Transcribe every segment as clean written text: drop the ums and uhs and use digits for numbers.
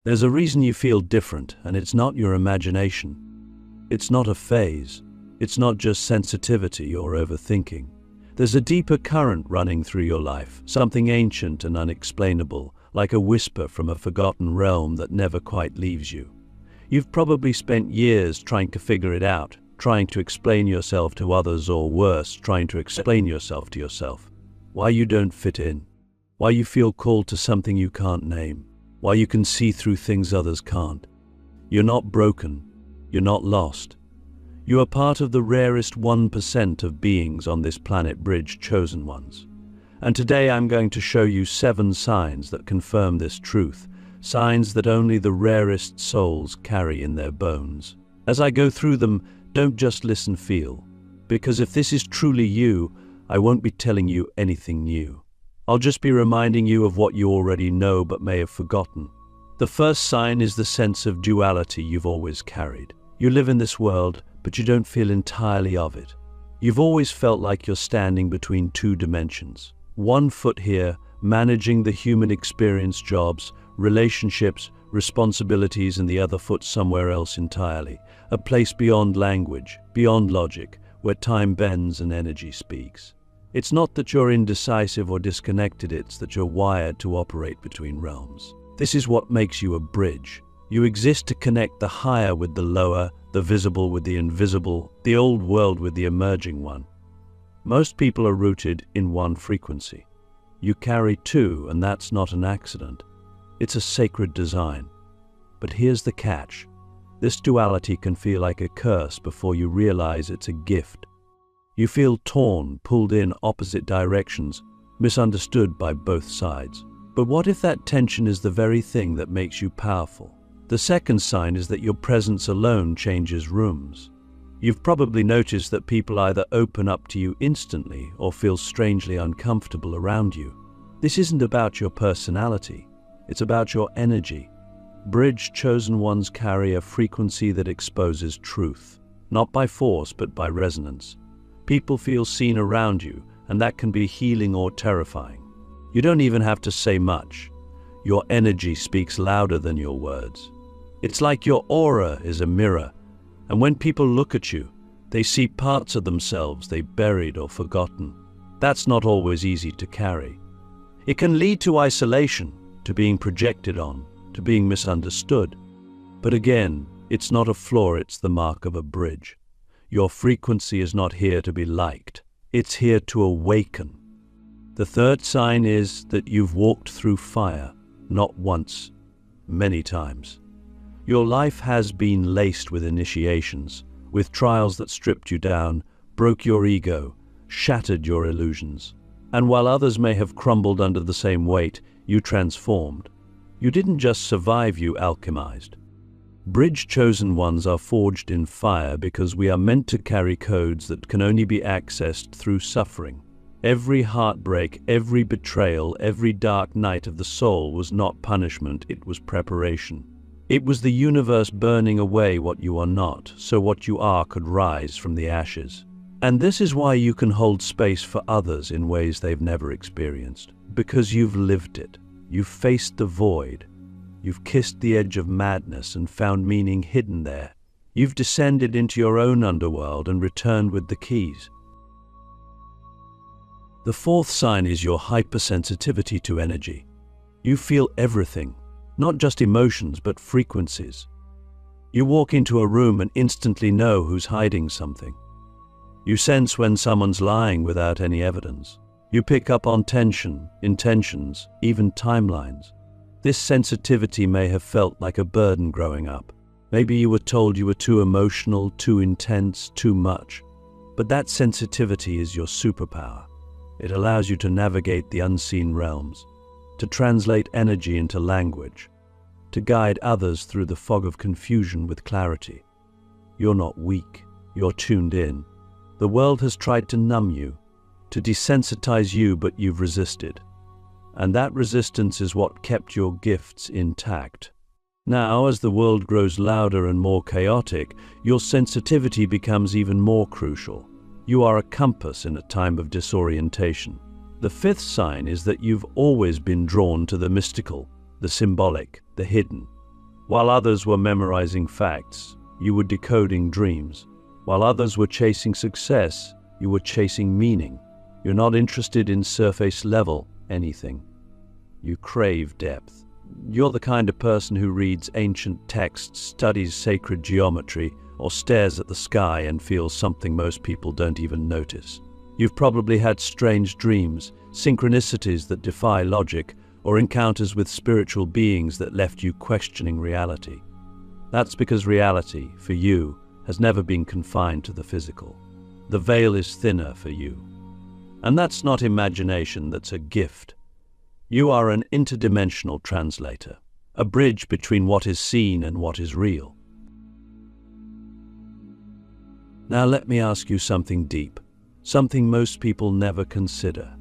There's a reason you feel different, and it's not your imagination. It's not a phase. It's not just sensitivity or overthinking. There's a deeper current running through your life, something ancient and unexplainable, like a whisper from a forgotten realm that never quite leaves you. You've probably spent years trying to figure it out, trying to explain yourself to others, or worse, trying to explain yourself to yourself. Why you don't fit in. Why you feel called to something you can't name. Why you can see through things others can't. You're not broken. You're not lost. You are part of the rarest 1% of beings on this planet, Bridge chosen ones. And today I'm going to show you 7 signs that confirm this truth, signs that only the rarest souls carry in their bones. As I go through them, don't just listen, feel. Because if this is truly you, I won't be telling you anything new. I'll just be reminding you of what you already know but may have forgotten. The first sign is the sense of duality you've always carried. You live in this world, but you don't feel entirely of it. You've always felt like you're standing between 2 dimensions. One foot here, managing the human experience, jobs, relationships, responsibilities, and the other foot somewhere else entirely. A place beyond language, beyond logic, where time bends and energy speaks. It's not that you're indecisive or disconnected, it's that you're wired to operate between realms. This is what makes you a bridge. You exist to connect the higher with the lower, the visible with the invisible, the old world with the emerging one. Most people are rooted in one frequency. You carry 2, and that's not an accident. It's a sacred design. But here's the catch. This duality can feel like a curse before you realize it's a gift. You feel torn, pulled in opposite directions, misunderstood by both sides. But what if that tension is the very thing that makes you powerful? The second sign is that your presence alone changes rooms. You've probably noticed that people either open up to you instantly or feel strangely uncomfortable around you. This isn't about your personality, it's about your energy. Bridge chosen ones carry a frequency that exposes truth, not by force but by resonance. People feel seen around you, and that can be healing or terrifying. You don't even have to say much. Your energy speaks louder than your words. It's like your aura is a mirror, and when people look at you, they see parts of themselves they've buried or forgotten. That's not always easy to carry. It can lead to isolation, to being projected on, to being misunderstood. But again, it's not a flaw, it's the mark of a bridge. Your frequency is not here to be liked. It's here to awaken. The third sign is that you've walked through fire, not once, many times. Your life has been laced with initiations, with trials that stripped you down, broke your ego, shattered your illusions. And while others may have crumbled under the same weight, you transformed. You didn't just survive, you alchemized. Bridge chosen ones are forged in fire because we are meant to carry codes that can only be accessed through suffering. Every heartbreak, every betrayal, every dark night of the soul was not punishment, it was preparation. It was the universe burning away what you are not, so what you are could rise from the ashes. And this is why you can hold space for others in ways they've never experienced. Because you've lived it. You've faced the void. You've kissed the edge of madness and found meaning hidden there. You've descended into your own underworld and returned with the keys. The fourth sign is your hypersensitivity to energy. You feel everything, not just emotions but frequencies. You walk into a room and instantly know who's hiding something. You sense when someone's lying without any evidence. You pick up on tension, intentions, even timelines. This sensitivity may have felt like a burden growing up. Maybe you were told you were too emotional, too intense, too much. But that sensitivity is your superpower. It allows you to navigate the unseen realms, to translate energy into language, to guide others through the fog of confusion with clarity. You're not weak, you're tuned in. The world has tried to numb you, to desensitize you, but you've resisted. And that resistance is what kept your gifts intact. Now, as the world grows louder and more chaotic, your sensitivity becomes even more crucial. You are a compass in a time of disorientation. The fifth sign is that you've always been drawn to the mystical, the symbolic, the hidden. While others were memorizing facts, you were decoding dreams. While others were chasing success, you were chasing meaning. You're not interested in surface-level anything. You crave depth. You're the kind of person who reads ancient texts, studies sacred geometry, or stares at the sky and feels something most people don't even notice. You've probably had strange dreams, synchronicities that defy logic, or encounters with spiritual beings that left you questioning reality. That's because reality, for you, has never been confined to the physical. The veil is thinner for you. And that's not imagination, that's a gift. You are an interdimensional translator, a bridge between what is seen and what is real. Now let me ask you something deep, something most people never consider.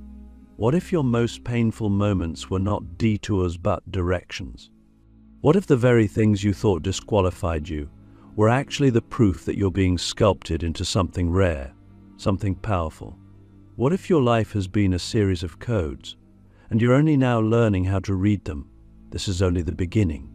What if your most painful moments were not detours but directions? What if the very things you thought disqualified you were actually the proof that you're being sculpted into something rare, something powerful? What if your life has been a series of codes, and you're only now learning how to read them? This is only the beginning.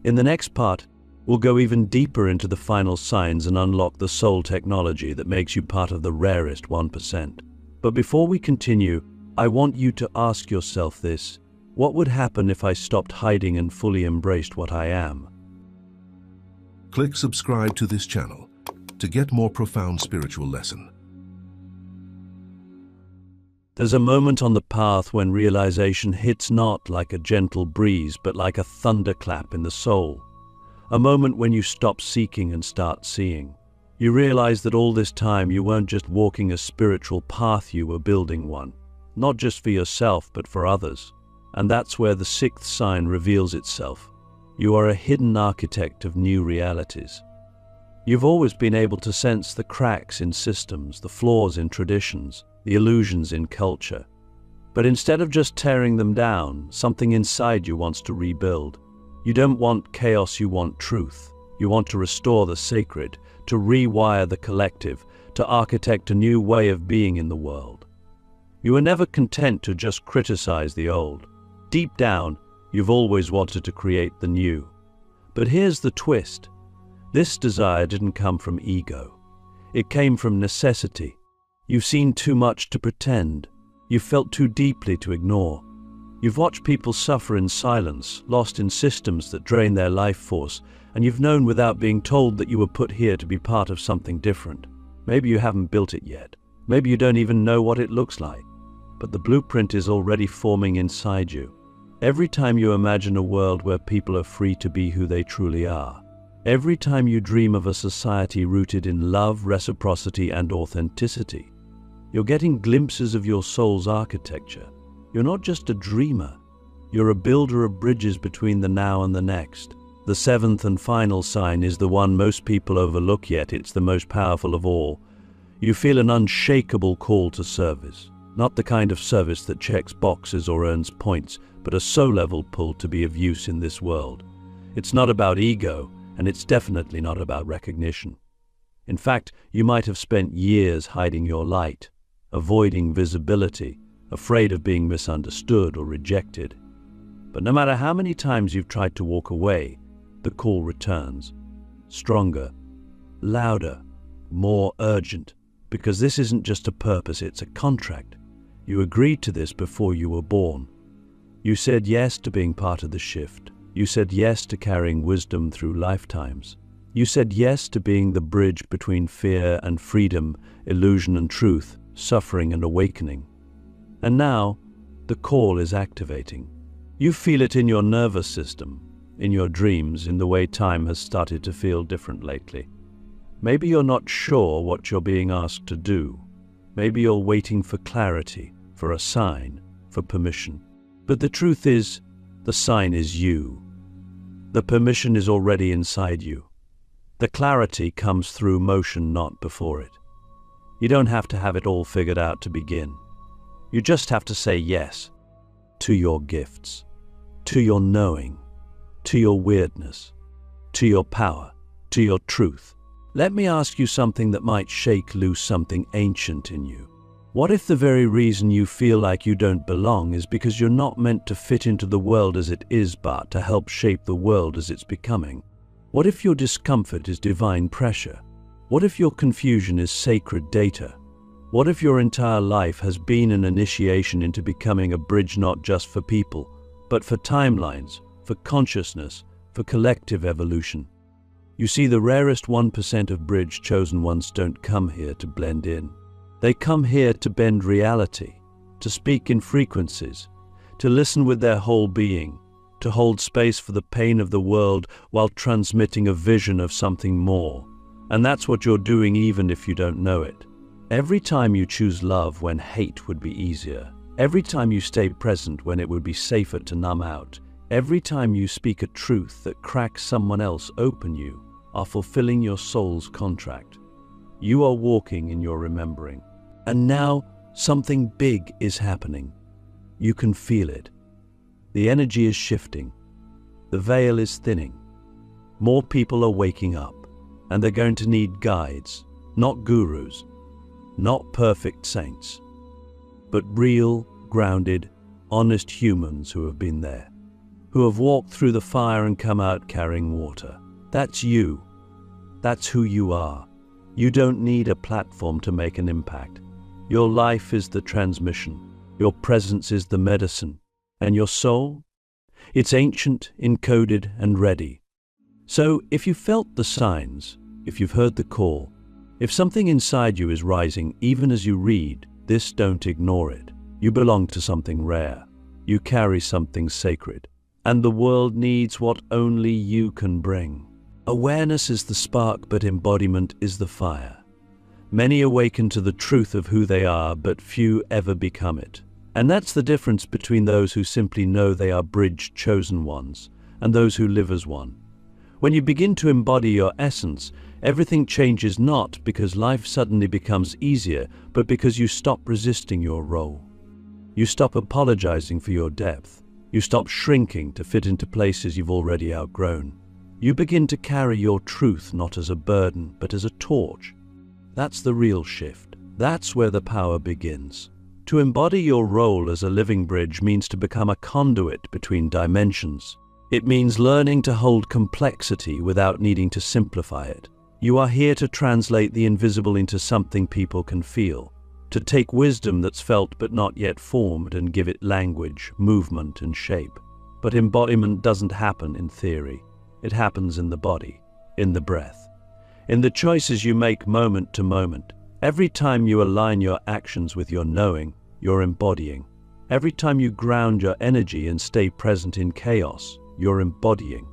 In the next part, we'll go even deeper into the final signs and unlock the soul technology that makes you part of the rarest 1%. But before we continue, I want you to ask yourself this: what would happen if I stopped hiding and fully embraced what I am? Click subscribe to this channel to get more profound spiritual lesson. There's a moment on the path when realization hits not like a gentle breeze, but like a thunderclap in the soul. A moment when you stop seeking and start seeing. You realize that all this time you weren't just walking a spiritual path, you were building one. Not just for yourself, but for others. And that's where the sixth sign reveals itself. You are a hidden architect of new realities. You've always been able to sense the cracks in systems, the flaws in traditions, the illusions in culture. But instead of just tearing them down, something inside you wants to rebuild. You don't want chaos, you want truth. You want to restore the sacred, to rewire the collective, to architect a new way of being in the world. You were never content to just criticize the old. Deep down, you've always wanted to create the new. But here's the twist. This desire didn't come from ego. It came from necessity. You've seen too much to pretend. You've felt too deeply to ignore. You've watched people suffer in silence, lost in systems that drain their life force, and you've known without being told that you were put here to be part of something different. Maybe you haven't built it yet. Maybe you don't even know what it looks like. But the blueprint is already forming inside you. Every time you imagine a world where people are free to be who they truly are, every time you dream of a society rooted in love, reciprocity, and authenticity, you're getting glimpses of your soul's architecture. You're not just a dreamer. You're a builder of bridges between the now and the next. The seventh and final sign is the one most people overlook, yet it's the most powerful of all. You feel an unshakable call to service. Not the kind of service that checks boxes or earns points, but a soul-level pull to be of use in this world. It's not about ego, and it's definitely not about recognition. In fact, you might have spent years hiding your light, avoiding visibility, afraid of being misunderstood or rejected. But no matter how many times you've tried to walk away, the call returns. Stronger, louder, more urgent, because this isn't just a purpose, it's a contract. You agreed to this before you were born. You said yes to being part of the shift. You said yes to carrying wisdom through lifetimes. You said yes to being the bridge between fear and freedom, illusion and truth, suffering and awakening. And now, the call is activating. You feel it in your nervous system, in your dreams, in the way time has started to feel different lately. Maybe you're not sure what you're being asked to do. Maybe you're waiting for clarity, for a sign, for permission. But the truth is, the sign is you. The permission is already inside you. The clarity comes through motion, not before it. You don't have to have it all figured out to begin. You just have to say yes to your gifts, to your knowing, to your weirdness, to your power, to your truth. Let me ask you something that might shake loose something ancient in you. What if the very reason you feel like you don't belong is because you're not meant to fit into the world as it is, but to help shape the world as it's becoming? What if your discomfort is divine pressure? What if your confusion is sacred data? What if your entire life has been an initiation into becoming a bridge not just for people, but for timelines, for consciousness, for collective evolution? You see, the rarest 1% of bridge chosen ones don't come here to blend in. They come here to bend reality, to speak in frequencies, to listen with their whole being, to hold space for the pain of the world while transmitting a vision of something more. And that's what you're doing even if you don't know it. Every time you choose love when hate would be easier, every time you stay present when it would be safer to numb out, every time you speak a truth that cracks someone else open, you are fulfilling your soul's contract. You are walking in your remembering. And now something big is happening. You can feel it. The energy is shifting. The veil is thinning. More people are waking up, and they're going to need guides, not gurus, not perfect saints, but real, grounded, honest humans who have been there, who have walked through the fire and come out carrying water. That's you. That's who you are. You don't need a platform to make an impact. Your life is the transmission. Your presence is the medicine. And your soul? It's ancient, encoded, and ready. So if you felt the signs, if you've heard the call, if something inside you is rising even as you read this, don't ignore it. You belong to something rare. You carry something sacred. And the world needs what only you can bring. Awareness is the spark, but embodiment is the fire. Many awaken to the truth of who they are, but few ever become it. And that's the difference between those who simply know they are bridge chosen ones and those who live as one. When you begin to embody your essence, everything changes, not because life suddenly becomes easier, but because you stop resisting your role. You stop apologizing for your depth. You stop shrinking to fit into places you've already outgrown. You begin to carry your truth not as a burden, but as a torch. That's the real shift. That's where the power begins. To embody your role as a living bridge means to become a conduit between dimensions. It means learning to hold complexity without needing to simplify it. You are here to translate the invisible into something people can feel, to take wisdom that's felt but not yet formed and give it language, movement, and shape. But embodiment doesn't happen in theory. It happens in the body, in the breath, in the choices you make moment to moment. Every time you align your actions with your knowing, you're embodying. Every time you ground your energy and stay present in chaos, you're embodying.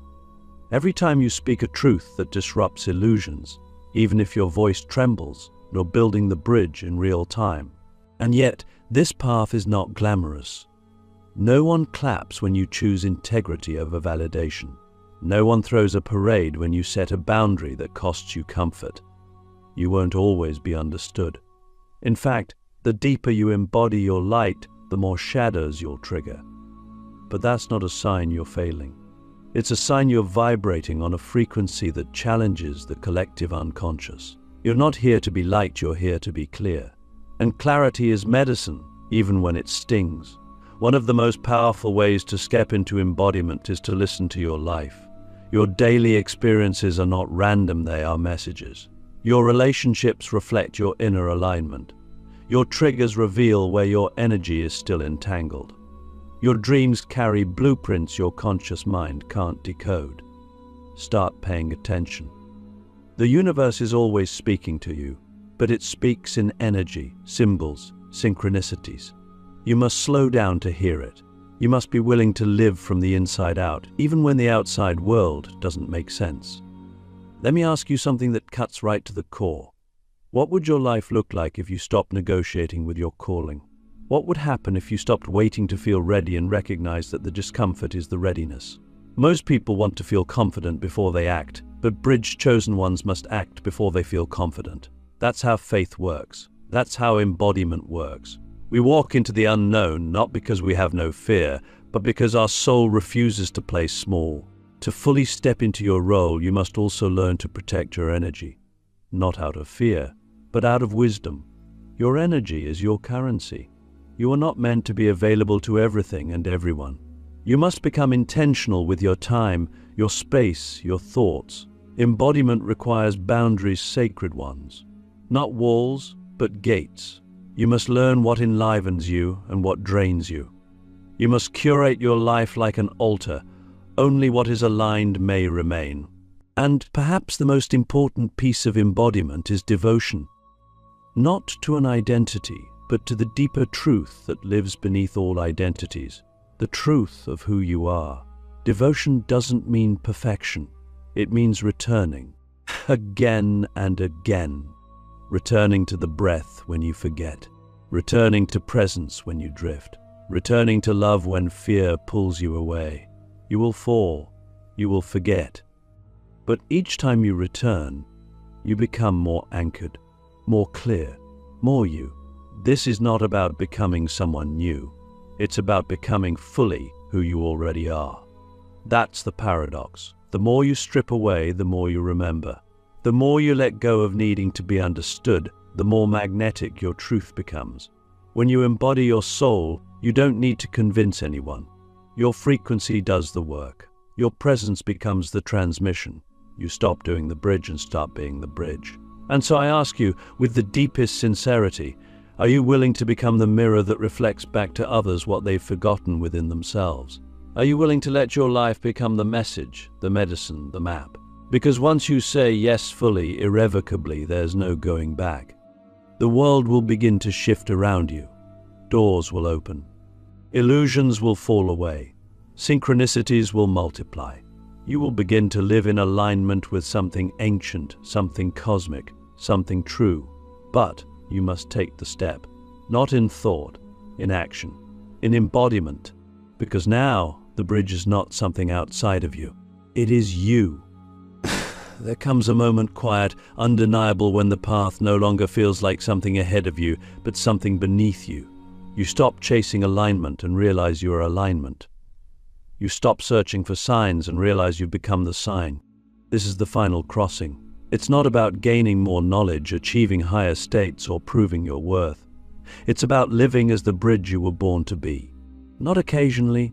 Every time you speak a truth that disrupts illusions, even if your voice trembles, you're building the bridge in real time. And yet, this path is not glamorous. No one claps when you choose integrity over validation. No one throws a parade when you set a boundary that costs you comfort. You won't always be understood. In fact, the deeper you embody your light, the more shadows you'll trigger. But that's not a sign you're failing. It's a sign you're vibrating on a frequency that challenges the collective unconscious. You're not here to be light, you're here to be clear. And clarity is medicine, even when it stings. One of the most powerful ways to step into embodiment is to listen to your life. Your daily experiences are not random, they are messages. Your relationships reflect your inner alignment. Your triggers reveal where your energy is still entangled. Your dreams carry blueprints your conscious mind can't decode. Start paying attention. The universe is always speaking to you, but it speaks in energy, symbols, synchronicities. You must slow down to hear it. You must be willing to live from the inside out, even when the outside world doesn't make sense. Let me ask you something that cuts right to the core. What would your life look like if you stopped negotiating with your calling? What would happen if you stopped waiting to feel ready and recognized that the discomfort is the readiness? Most people want to feel confident before they act, but bridge-chosen ones must act before they feel confident. That's how faith works. That's how embodiment works. We walk into the unknown not because we have no fear, but because our soul refuses to play small. To fully step into your role, you must also learn to protect your energy. Not out of fear, but out of wisdom. Your energy is your currency. You are not meant to be available to everything and everyone. You must become intentional with your time, your space, your thoughts. Embodiment requires boundaries, sacred ones. Not walls, but gates. You must learn what enlivens you and what drains you. You must curate your life like an altar. Only what is aligned may remain. And perhaps the most important piece of embodiment is devotion. Not to an identity, but to the deeper truth that lives beneath all identities. The truth of who you are. Devotion doesn't mean perfection. It means returning. Again and again. Returning to the breath when you forget. Returning to presence when you drift. Returning to love when fear pulls you away. You will fall. You will forget. But each time you return, you become more anchored, more clear, more you. This is not about becoming someone new. It's about becoming fully who you already are. That's the paradox. The more you strip away, the more you remember. The more you let go of needing to be understood, the more magnetic your truth becomes. When you embody your soul, you don't need to convince anyone. Your frequency does the work. Your presence becomes the transmission. You stop doing the bridge and start being the bridge. And so I ask you, with the deepest sincerity, are you willing to become the mirror that reflects back to others what they've forgotten within themselves? Are you willing to let your life become the message, the medicine, the map? Because once you say yes fully, irrevocably, there's no going back. The world will begin to shift around you. Doors will open. Illusions will fall away. Synchronicities will multiply. You will begin to live in alignment with something ancient, something cosmic, something true. But you must take the step, not in thought, in action, in embodiment. Because now, the bridge is not something outside of you. It is you. There comes a moment quiet, undeniable, when the path no longer feels like something ahead of you, but something beneath you. You stop chasing alignment and realize you are alignment. You stop searching for signs and realize you've become the sign. This is the final crossing. It's not about gaining more knowledge, achieving higher states, or proving your worth. It's about living as the bridge you were born to be. Not occasionally,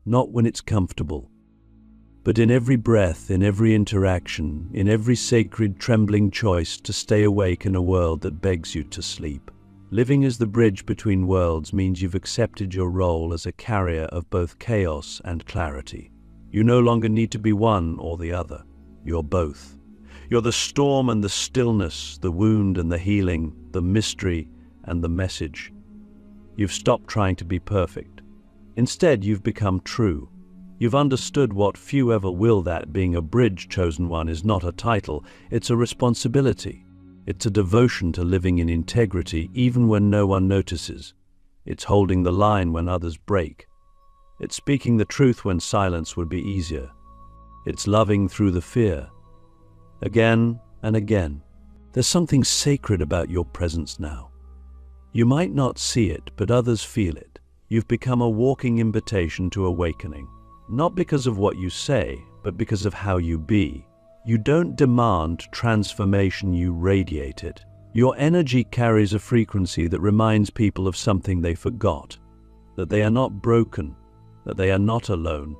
not when it's comfortable, but in every breath, in every interaction, in every sacred, trembling choice to stay awake in a world that begs you to sleep. Living as the bridge between worlds means you've accepted your role as a carrier of both chaos and clarity. You no longer need to be one or the other. You're both. You're the storm and the stillness, the wound and the healing, the mystery and the message. You've stopped trying to be perfect. Instead, you've become true. You've understood what few ever will, that being a bridge chosen one is not a title, it's a responsibility. It's a devotion to living in integrity even when no one notices. It's holding the line when others break. It's speaking the truth when silence would be easier. It's loving through the fear. Again and again. There's something sacred about your presence now. You might not see it, but others feel it. You've become a walking invitation to awakening. Not because of what you say, but because of how you be. You don't demand transformation, you radiate it. Your energy carries a frequency that reminds people of something they forgot. That they are not broken, that they are not alone,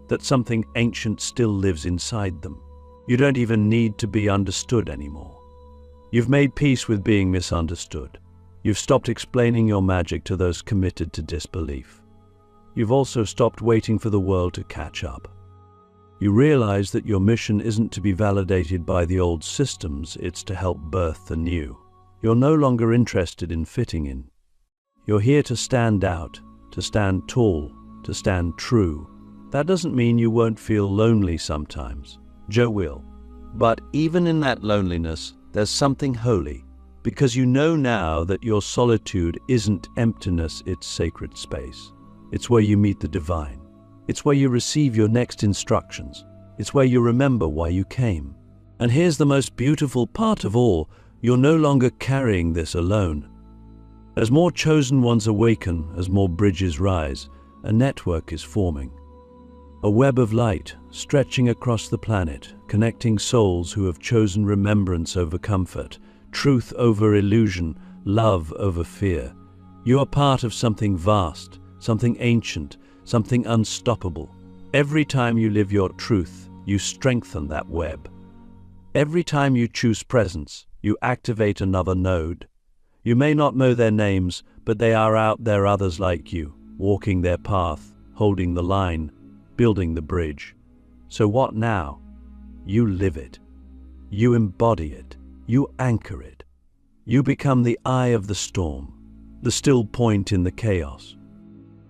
that something ancient still lives inside them. You don't even need to be understood anymore. You've made peace with being misunderstood. You've stopped explaining your magic to those committed to disbelief. You've also stopped waiting for the world to catch up. You realize that your mission isn't to be validated by the old systems, it's to help birth the new. You're no longer interested in fitting in. You're here to stand out, to stand tall, to stand true. That doesn't mean you won't feel lonely sometimes. Joe will. But even in that loneliness, there's something holy, because you know now that your solitude isn't emptiness, it's sacred space. It's where you meet the divine. It's where you receive your next instructions. It's where you remember why you came. And here's the most beautiful part of all. You're no longer carrying this alone. As more chosen ones awaken, as more bridges rise, a network is forming. A web of light stretching across the planet, connecting souls who have chosen remembrance over comfort, truth over illusion, love over fear. You are part of something vast, something ancient, something unstoppable. Every time you live your truth, you strengthen that web. Every time you choose presence, you activate another node. You may not know their names, but they are out there, others like you, walking their path, holding the line, building the bridge. So what now? You live it. You embody it. You anchor it. You become the eye of the storm, the still point in the chaos.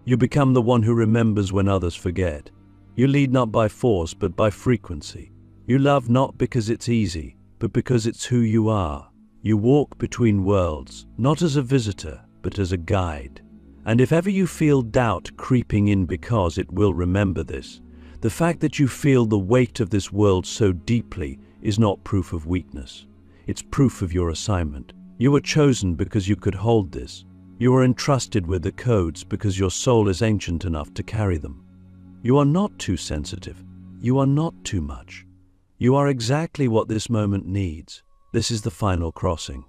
You become the one who remembers when others forget. You lead not by force, but by frequency. You love not because it's easy, but because it's who you are. You walk between worlds, not as a visitor, but as a guide. And if ever you feel doubt creeping in, because it will, remember this: the fact that you feel the weight of this world so deeply is not proof of weakness. It's proof of your assignment. You were chosen because you could hold this. You are entrusted with the codes because your soul is ancient enough to carry them. You are not too sensitive. You are not too much. You are exactly what this moment needs. This is the final crossing.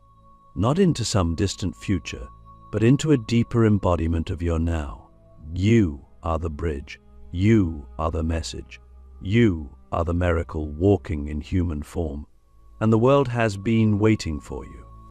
Not into some distant future, but into a deeper embodiment of your now. You are the bridge. You are the message. You are the miracle walking in human form. And the world has been waiting for you.